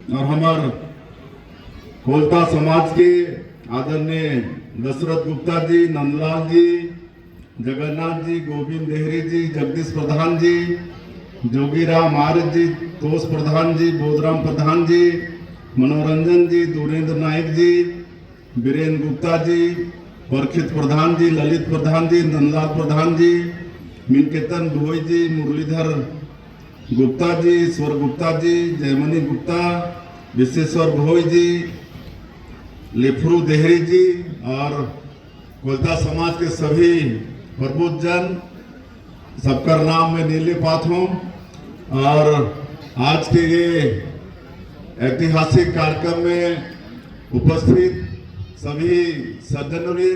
और हमार कोलता समाज के आदरणीय दशरथ गुप्ता जी, नंदलाल जी, जगन्नाथ जी, गोविंद देहरी जी, जगदीश प्रधान जी, जोगीराम आर्य जी, तोष प्रधान जी, बोधराम प्रधान जी, मनोरंजन जी, दुरेंद्र नायक जी, बीरेन्द्र गुप्ता जी, परखित प्रधान जी, ललित प्रधान जी, नंदलाल प्रधान जी, मीनकेतन डोई जी, मुरलीधर गुप्ता जी, ईश्वर गुप्ता जी, जयमनी गुप्ता, विश्वेश्वर भोई जी, लेफ्रू देहरी जी और कोलता समाज के सभी प्रबुद्ध जन, सबका नाम मैं नीले पात हूँ। और आज के ये ऐतिहासिक कार्यक्रम में उपस्थित सभी सज्जनों,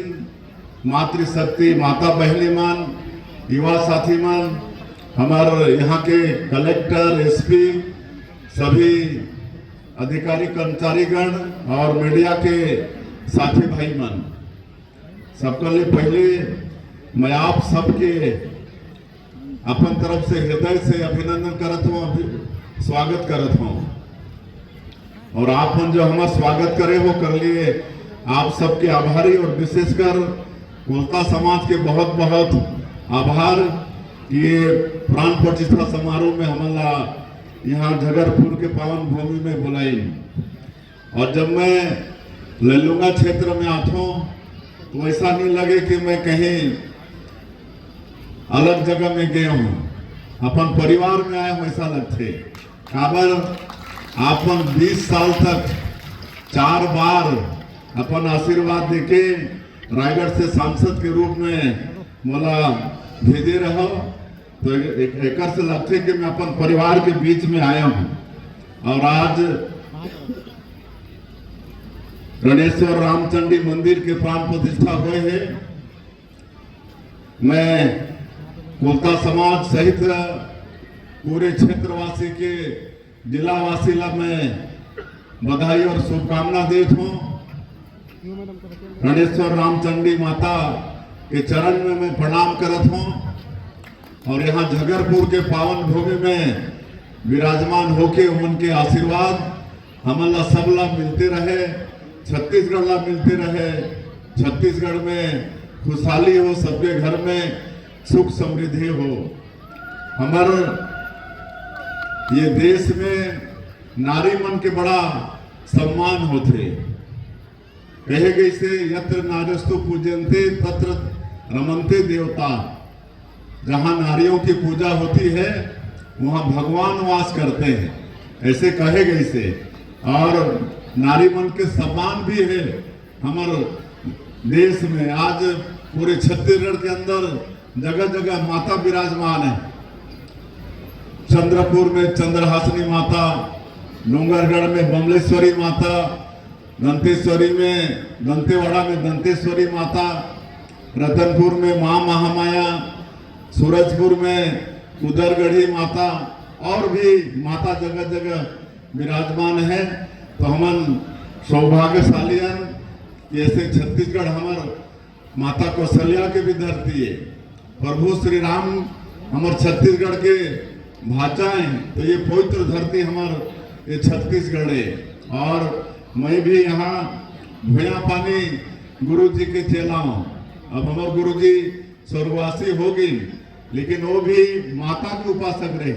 मातृशक्ति माता बहनी मान, युवा साथी मान, हमारे यहाँ के कलेक्टर, एसपी, सभी अधिकारी कर्मचारीगण और मीडिया के साथी भाई मन, सबके लिए पहले मैं आप सबके अपन तरफ से हृदय से अभिनंदन करत हूँ, स्वागत करत हूँ। और आप मन जो हमारा स्वागत करे हो कर लिए आप सबके आभारी, और विशेषकर कोलता समाज के बहुत बहुत आभार कि ये प्राण प्रतिष्ठा समारोह में हमारा यहाँ झगरपुर के पावन भूमि में बुलाई। और जब मैं लल्लुंगा क्षेत्र में आता हूँ तो ऐसा नहीं लगे कि मैं कहीं अलग जगह में गया हूँ, अपन परिवार में आया हूँ ऐसा लगते। काबर अपन 20 साल तक 4 बार अपन आशीर्वाद देके रायगढ़ से सांसद के रूप में मोला भेजे रहो, तो एक से लगते कि मैं अपन परिवार के बीच में आया हूँ। और आज गणेश्वर रामचंडी मंदिर के प्राण प्रतिष्ठा हुए हैं। मैं कोलता समाज सहित पूरे क्षेत्रवासी के जिलावासी ला मैं बधाई और शुभकामना देता हूँ। गणेश्वर रामचंडी माता के चरण में मैं प्रणाम करत हूँ। और यहाँ झगरपुर के पावन भूमि में विराजमान होके उनके आशीर्वाद हमला सबला मिलते रहे, छत्तीसगढ़ ला मिलते रहे। छत्तीसगढ़ में खुशहाली हो, सबके घर में सुख समृद्धि हो। हमारे ये देश में नारी मन के बड़ा सम्मान होते। कहे गए से यत्र नारस्तु पूजन्ते तत्र रमन्ते देवता। जहाँ नारियों की पूजा होती है वहाँ भगवान वास करते हैं, ऐसे कहे गए से। और नारी मन के सम्मान भी है हमारे देश में। आज पूरे छत्तीसगढ़ के अंदर जगह जगह माता विराजमान है। चंद्रपुर में चंद्रहासिनी माता, डूंगरगढ़ में बमलेश्वरी माता, दंतेश्वरी में दंतेवाड़ा में दंतेश्वरी माता, रतनपुर में माँ महामाया, सूरजपुर में उदरगढ़ी माता, और भी माता जगह जगह विराजमान है। तो हम सौभाग्यशाली हैं। ऐसे छत्तीसगढ़ हमार माता कौशल्या के भी धरती है। प्रभु श्री राम हमारे छत्तीसगढ़ के भाषा हैं, तो ये पवित्र धरती हमार ये छत्तीसगढ़ है। और मैं भी यहाँ भूया पानी गुरु जी के चेला हूँ। अब हमारे गुरु जी स्वर्गवासी हो गई, लेकिन वो भी माता के उपासक रहे,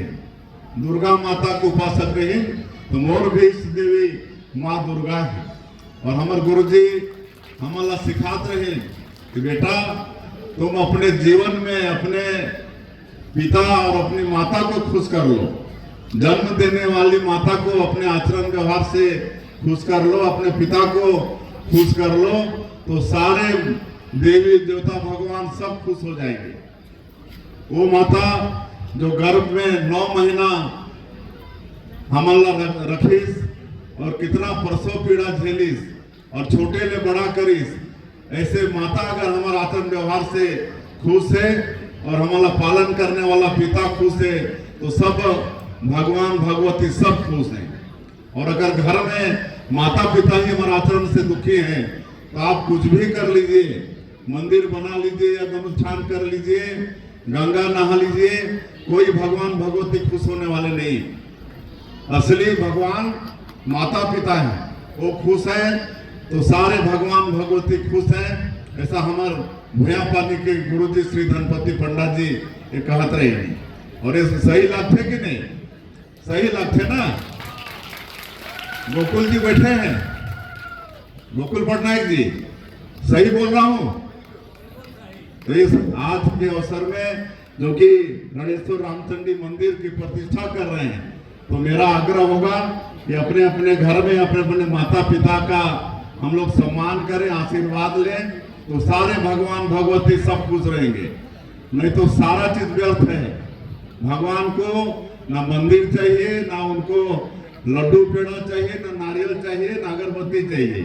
दुर्गा माता के उपासक रहे। तो मोर भी इष्ट देवी माँ दुर्गा है। और हमारे गुरु जी हमारा सिखाते रहे कि बेटा तुम अपने जीवन में अपने पिता और अपनी माता को खुश कर लो। जन्म देने वाली माता को अपने आचरण व्यवहार से खुश कर लो, अपने पिता को खुश कर लो, तो सारे देवी देवता भगवान सब खुश हो जाएंगे। वो माता जो गर्भ में 9 महीना हमला रखीस और कितना प्रसव पीड़ा झेलीस और छोटे ले बड़ा करीस, ऐसे माता अगर हमारा आचरण व्यवहार से खुश है और हमारा पालन करने वाला पिता खुश है, तो सब भगवान भगवती सब खुश हैं। और अगर घर में माता पिता ही हमारे आचरण से दुखी हैं, तो आप कुछ भी कर लीजिए, मंदिर बना लीजिए या अनुष्ठान कर लीजिए, गंगा नहा लीजिए, कोई भगवान भगवती खुश होने वाले नहीं। असली भगवान माता पिता हैं वो खुश हैं तो सारे भगवान भगवती खुश हैं। ऐसा हमारे भूया पानी के गुरु जी श्री धनपति पंडित जी ये कहत रहे हैं। और ये सही लगते कि नहीं? सही लगते ना? गोकुल जी बैठे हैं, गोकुल पटनायक जी, सही बोल रहा हूं? तो इस आज के अवसर में जो कि गणेश्वर रामचंडी मंदिर की प्रतिष्ठा कर रहे हैं, तो मेरा आग्रह होगा कि अपने अपने घर में अपने अपने माता पिता का हम लोग सम्मान करें, आशीर्वाद लें, तो सारे भगवान भगवती सब खुश रहेंगे। नहीं तो सारा चीज व्यर्थ है। भगवान को ना मंदिर चाहिए, ना उनको लड्डू पेड़ा चाहिए, ना नारियल चाहिए, ना अगरबत्ती चाहिए।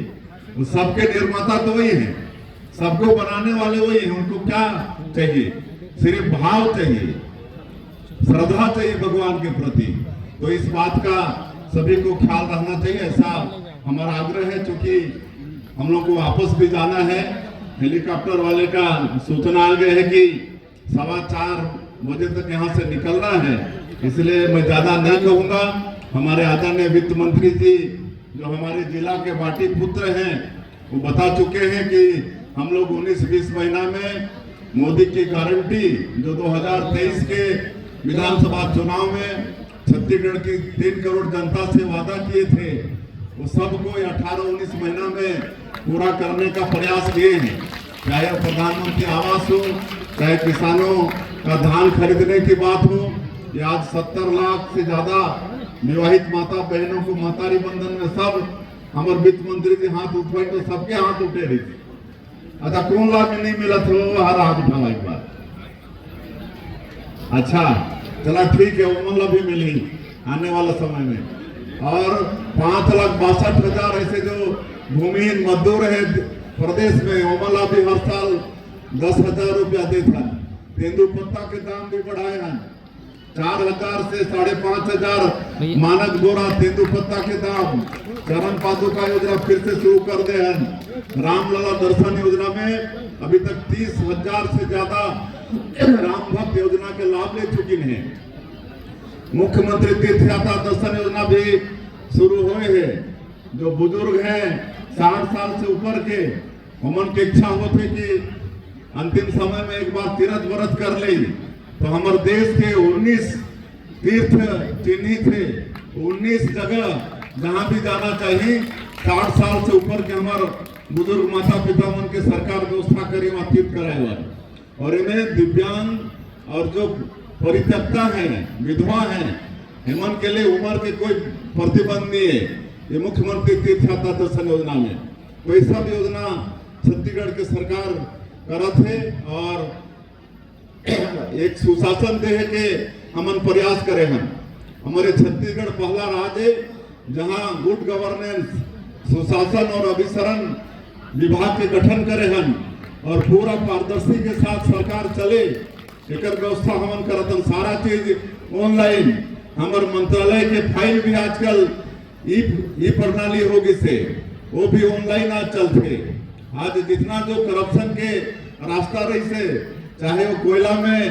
वो सबके निर्माता तो वही है, सबको बनाने वाले वही हैं। उनको क्या चाहिए? सिर्फ भाव चाहिए, श्रद्धा चाहिए भगवान के प्रति। तो इस बात का सभी को ख्याल रखना चाहिए, ऐसा हमारा आग्रह है। चूंकि हम लोग को वापस भी जाना है, हेलीकॉप्टर वाले का सूचना आ गई है कि 4:15 बजे तक यहाँ से निकलना है, इसलिए मैं ज्यादा नहीं कहूँगा। हमारे आदरणीय वित्त मंत्री जी जो हमारे जिला के बाटी पुत्र हैं, वो बता चुके हैं कि हम लोग 19-20 महीना में मोदी की गारंटी जो 2023 के विधानसभा चुनाव में छत्तीसगढ़ की 3 करोड़ जनता से वादा किए थे, वो सबको 18-19 महीना में पूरा करने का प्रयास किए हैं। चाहे प्रधानमंत्री आवास हो, चाहे किसानों का धान खरीदने की बात हो, या आज 70 लाख से ज्यादा विवाहित माता बहनों को महतारी बंधन में सब हमारे वित्त मंत्री जी हाथ उठाए तो सबके हाथ उठे रही थी। अच्छा, कौन लाभ नहीं मिला था? हर हाथ उठावा एक बार। अच्छा चला ठीक है, वो मतलब भी मिली आने वाला समय में। और 5,62,000 ऐसे जो भूमिहीन मजदूर है प्रदेश में, ओमला भी हर साल 10,000 रुपया देता। तेंदुपत्ता के दाम भी बढ़ाए हैं, 4,000 से 5,500 मानक बोरा तेंदुपत्ता के दाम। चरण पादुका योजना फिर से शुरू कर दे हैं। रामलला दर्शन योजना में अभी तक 30,000 से ज्यादा राम भक्त योजना के लाभ ले चुकी हैं। मुख्यमंत्री तीर्थ यात्रा दर्शन योजना भी शुरू हुए है। जो बुजुर्ग हैं 60 साल से ऊपर के, उमन की इच्छा होती कि अंतिम समय में एक बार तीर्थ व्रत कर ले, तो हमारे देश के 19 तीर्थ चिन्हित थे। 19 जगह जहां भी जाना चाहिए 60 साल से ऊपर के हमारे बुजुर्ग माता पिता मन के सरकार व्यवस्था करी वहां तीर्थ कराए। और इन्हें दिव्यांग और जो परित्यक्ता है, विधवा है, हेमन के लिए उम्र के कोई प्रतिबंध नहीं है ये मुख्यमंत्री तीर्थ यात्रा दर्शन योजना में। तो ये सब योजना छत्तीसगढ़ के सरकार करत है और एक सुशासन दे के हमन प्रयास करे हैं। हमारे छत्तीसगढ़ पहला राज्य है जहां गुड गवर्नेंस, सुशासन और अभिसरण विभाग के गठन करे हैं और पूरा पारदर्शी के साथ सरकार चले, एक व्यवस्था हमन करत हैं। सारा चीज ऑनलाइन, हमारे मंत्रालय के फाइल भी आजकल ई प्रणाली होगी से वो भी ऑनलाइन आज चलते। आज जितना जो करप्शन के रास्ता रही से, चाहे वो कोयला में,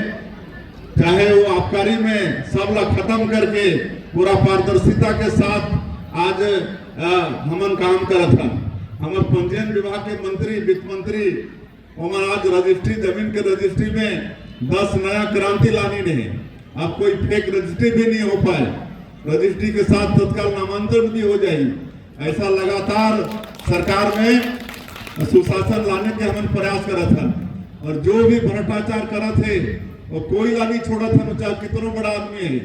चाहे वो आबकारी में, सब ला खत्म करके पूरा पारदर्शिता के साथ आज हमन काम करत हैं। हमारे पंजीयन विभाग के मंत्री, वित्त मंत्री, हमारे आज रजिस्ट्री, जमीन के रजिस्ट्री में 10 नया क्रांति लानी नहीं। अब कोई फेक रजिस्ट्री भी नहीं हो पाए, रजिस्ट्री के साथ तत्काल नामांतरण भी हो जाए। ऐसा लगातार सरकार में सुशासन लाने के हम प्रयास करत हैं। और जो भी भ्रष्टाचार करत है वो कोई ला नहीं छोड़त है, चाहे कितना बड़ा आदमी है।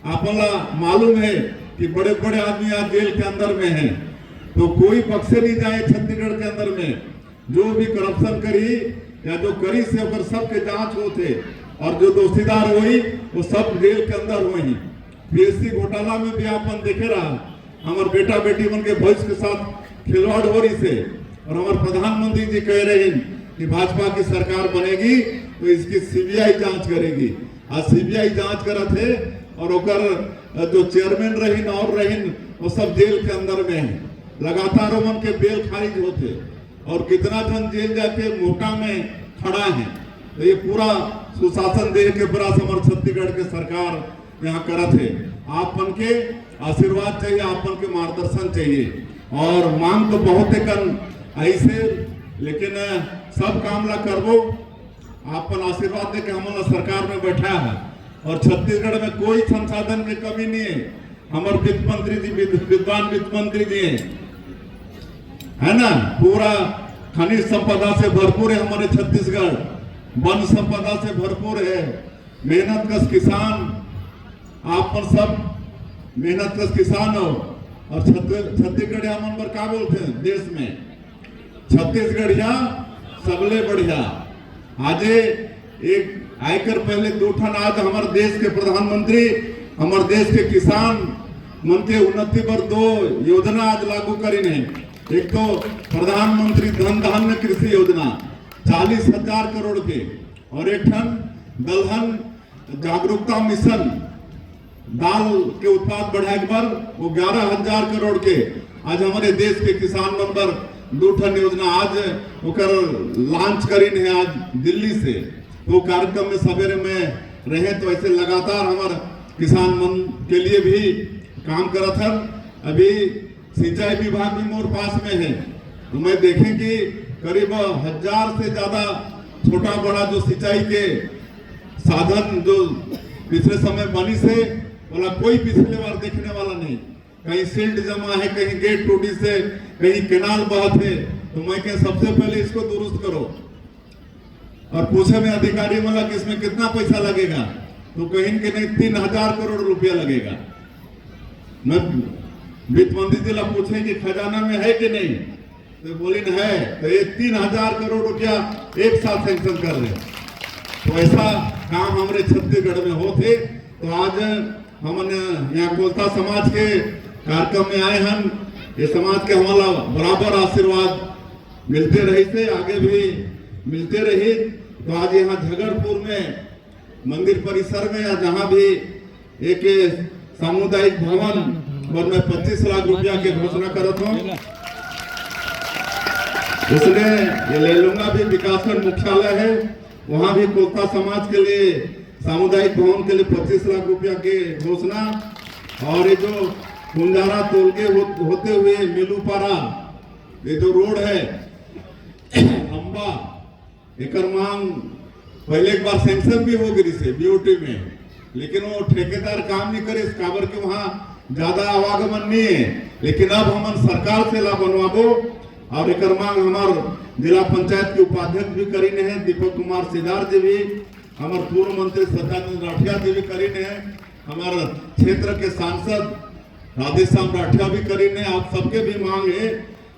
आपला मालूम है कि बड़े बड़े आदमी आज जेल के अंदर में हैं, तो कोई बक्से नहीं जाए छत्तीसगढ़ के अंदर में। जो भी करप्शन करी या जो करी से अगर सबके जांच होते और जो दोषीदार हुई वो सब जेल के अंदर हुई। पीएससी घोटाला में भी आपन देखे रहा, हमारे बेटा बेटी मन के भविष्य के साथ खिलवाड़ हो रही से। और हमारे प्रधानमंत्री जी कह रहे हैं कि भाजपा की सरकार बनेगी तो इसकी सीबीआई जांच करेगी। आज सीबीआई जांच करत है और ओकर जो चेयरमैन रहीन और रहीन वो सब जेल के अंदर में है। लगातार उन के बेल खारिज होते और कितना जन जेल जाके मोटा में खड़ा है। तो ये पूरा सुशासन दे के प्रयास हमारे छत्तीसगढ़ के सरकार यहाँ करत है। आप मन के आशीर्वाद चाहिए, आपन के मार्गदर्शन चाहिए। और मांग तो बहुत है कन ऐसे, लेकिन सब काम ला करबो, आपन आशीर्वाद दे के हमला सरकार में बैठा है। और छत्तीसगढ़ में कोई संसाधन की कमी नहीं है। हमारे वित्त मंत्री जी, विद्वान वित्त मंत्री जी है ना, पूरा खनिज संपदा से भरपूर है हमारे छत्तीसगढ़, वन संपदा से भरपूर है। मेहनत कश किसान, आप पर सब मेहनत कश किसान हो। और छत्तीसगढ़ हमन पर क्या बोलते हैं देश में, छत्तीसगढ़िया सबले बढ़िया। आज एक आयकर पहले 2 ठन, आज हमारे देश के प्रधानमंत्री हमारे देश के किसान मन के उन्नति पर 2 योजना आज लागू करी है। एक तो प्रधानमंत्री धन धान्य कृषि योजना 40,000 करोड़ के, और एक ठन दलहन जागरूकता मिशन दाल के उत्पाद बढ़ाए पर वो 11,000 करोड़ के। आज हमारे देश के किसान मन पर 2 ठन योजना आज ओकर लॉन्च करी है आज दिल्ली से। तो कार्यक्रम में सवेरे में रहे, तो ऐसे लगातार हमारे किसान मन के लिए भी काम करत है। अभी सिंचाई विभाग भी मोर पास में है, तो मैं देखें कि करीब 1000 से ज्यादा छोटा बड़ा जो सिंचाई के साधन जो पिछले समय बनी से वाला कोई पिछले बार देखने वाला नहीं। कहीं सिल्ट जमा है, कहीं गेट टूटी से, कहीं केनाल बहत है। तो मैं कह सबसे पहले इसको दुरुस्त करो। और पूछे में अधिकारी वाला कि इसमें कितना पैसा लगेगा, तो कहीं के नहीं 3000 करोड़ रुपया लगेगा। मैं वित्त मंत्री जी ला पूछे कि खजाना में है कि नहीं, तो बोली न है, तो ये 3000 करोड़ रुपया एक साथ सैंक्शन कर रहे। तो ऐसा काम हमारे छत्तीसगढ़ में होते। तो आज हमने यहाँ कोलता समाज के कार्यक्रम में आए हैं। ये समाज के हमारा बराबर आशीर्वाद मिलते रही से, आगे भी मिलते रही। तो आज यहाँ झगड़पुर में मंदिर परिसर में, या जहाँ भी एक सामुदायिक भवन और मैं 25 लाख रुपया के घोषणा करता हूँ। उसने ये ले लूंगा भी विकासखंड मुख्यालय है, वहाँ भी कोलता समाज के लिए सामुदायिक भवन के लिए 25 लाख रुपया के घोषणा। और ये जो कुंजारा तोलके होते हुए मिलूपारा ये जो रोड है लंबा, एक मांग पहले एक बार सैंक्शन भी हो गई से बीओटी में, लेकिन वो ठेकेदार काम नहीं करे, इस काबर के वहाँ ज्यादा आवागमन नहीं है। लेकिन अब हम सरकार से ला बनवाबो। और एक मांग हमार जिला पंचायत के उपाध्यक्ष भी करीने हैं, दीपक कुमार सिदार जी भी, हमारे पूर्व मंत्री सत्यानंद राठिया जी भी करीने हैं, हमारे क्षेत्र के सांसद राधेश्याम राठिया भी करीने। आप सबके भी मांग है।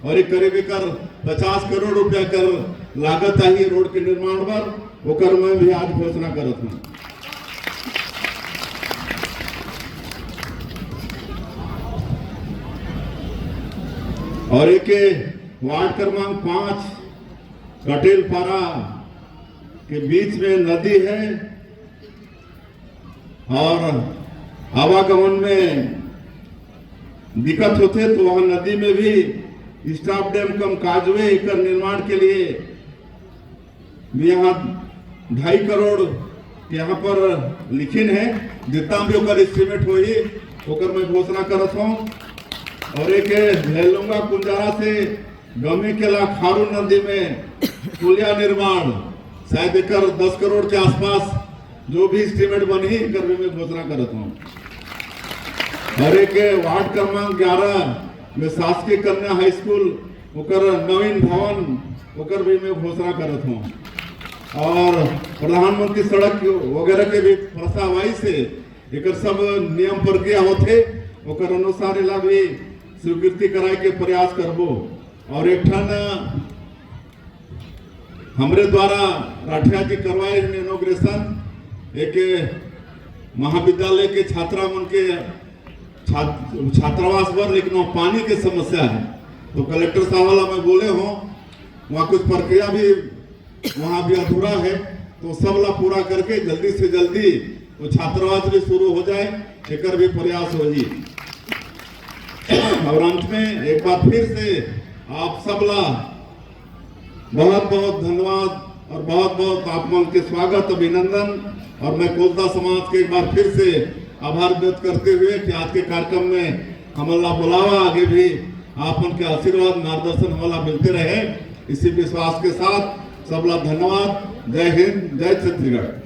और एक करीब 50 करोड़ रुपया कर लागत आई रोड के निर्माण पर, वो कर मैं भी आज घोषणा करत हूँ। और एक वार्ड क्रमांक 5 कटेलपारा के बीच में नदी है, और आवागमन में दिक्कत होते, तो वहां नदी में भी स्टाफ डैम कम काजवे एक निर्माण के लिए यहाँ 2.5 करोड़ यहाँ पर लिखिन है। जितना भी ओकर एस्टिमेट होई ओकर मैं घोषणा करत हूँ। और एक लेलुंगा कुंजारा से गमी के ला खारू नदी में पुलिया निर्माण शायद एक 10 करोड़ के आसपास जो भी एस्टिमेट बनी कर भी मैं घोषणा करता हूँ। और एक वार्ड क्रमांक 11 में शासकीय कन्या हाई स्कूल ओकर नवीन भवन ओकर भी मैं घोषणा करता हूँ। और प्रधानमंत्री सड़क वगैरह के भी प्रस्तावाई से एक सब नियम प्रक्रिया होते, ओकर अनुसार इला भी स्वीकृति कराए के प्रयास करबो। और एक ठन हमरे द्वारा राठिया जी करवाए इनोग्रेशन, एक महाविद्यालय के छात्रा मन के छात्रावास पर, लेकिन वहाँ पानी की समस्या है। तो कलेक्टर साहब वाला मैं बोले हो, वहाँ कुछ प्रक्रिया भी वहाँ भी अधूरा है, तो सब ला पूरा करके जल्दी से जल्दी वो छात्रावास भी शुरू हो जाए, एक भी प्रयास हो जी। और अंत में एक बार फिर से आप सब ला बहुत बहुत धन्यवाद और बहुत बहुत आप मन के स्वागत अभिनंदन। और मैं कोलता समाज के एक बार फिर से आभार व्यक्त करते हुए कि आज के कार्यक्रम में हमला बुलावा आगे भी आप उनके आशीर्वाद मार्गदर्शन हमला मिलते रहे, इसी विश्वास के साथ सबला धन्यवाद। जय हिंद, जय छत्तीसगढ़।